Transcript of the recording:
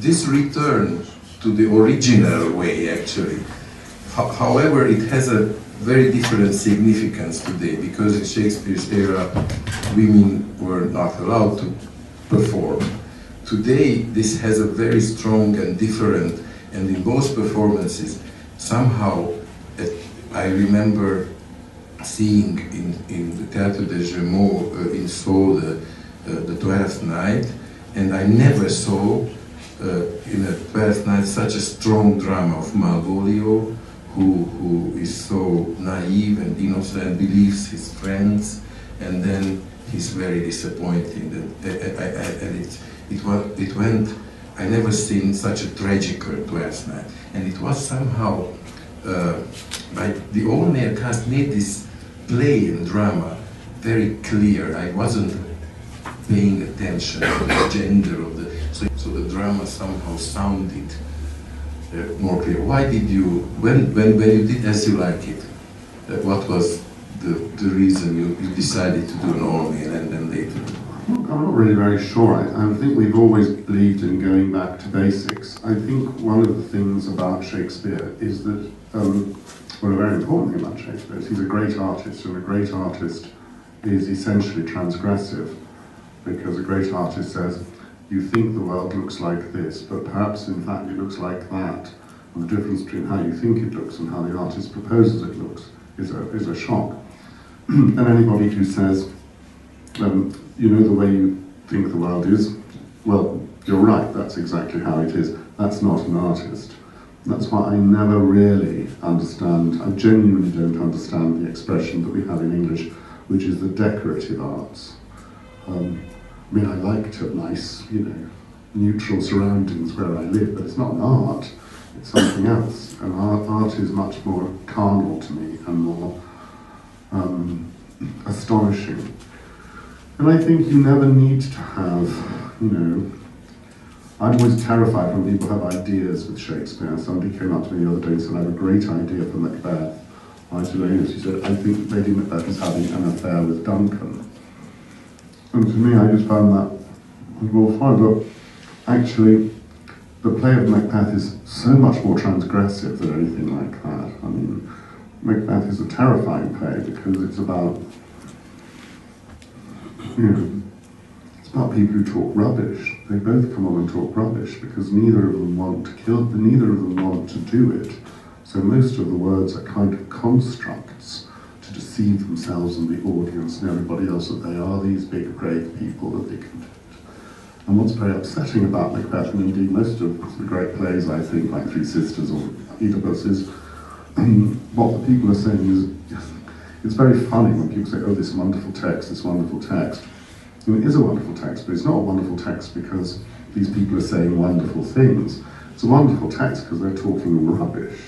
this return to the original way, actually. However, it has a very different significance today, because in Shakespeare's era, women were not allowed to perform. Today, this has a very strong and different, and in both performances, somehow, I remember seeing in the Théâtre des Gémeaux in Seoul the 12th night, and I never saw in a 12th night such a strong drama of Malvolio, who is so naive and innocent, believes his friends, and then he's very disappointed. And it went, I never seen such a tragical 12th night. And it was somehow, like the Ormerod cast made this play and drama very clear. I wasn't paying attention to the gender of the, so the drama somehow sounded more clear. Why did you, when you did As You Like It, what was the reason you decided to do an Ormerod and then later? I'm not really very sure. I think we've always believed in going back to basics. I think one of the things about Shakespeare is that, well, a very important thing about Shakespeare is he's a great artist, and a great artist is essentially transgressive, because a great artist says, you think the world looks like this, but perhaps in fact it looks like that. And the difference between how you think it looks and how the artist proposes it looks is a shock. And anybody who says, you know the way you think the world is, well, you're right, that's exactly how it is. That's not an artist. That's why I never really understand, I genuinely don't understand the expression that we have in English, which is the decorative arts. I mean, I like to have nice, neutral surroundings where I live, but it's not an art, it's something else. And art is much more carnal to me and more astonishing. And I think you never need to have, I'm always terrified when people have ideas with Shakespeare. Somebody came up to me the other day and said, I have a great idea for Macbeth. I said, she said, I think Lady Macbeth is having an affair with Duncan. And to me, I just found that, well, fine, but actually, the play of Macbeth is so much more transgressive than anything like that. I mean, Macbeth is a terrifying play because it's about, it's about people who talk rubbish. They both come on and talk rubbish because neither of them want to kill, neither of them want to do it. So most of the words are kind of constructs to deceive themselves and the audience and everybody else that they are these big, brave people that they can do it. And what's very upsetting about Macbeth, and indeed most of the great plays, I think, like Three Sisters or Oedipus, is what the people are saying is, it's very funny when people say, oh, this wonderful text, this wonderful text. And it is a wonderful text, but it's not a wonderful text because these people are saying wonderful things. It's a wonderful text because they're talking rubbish.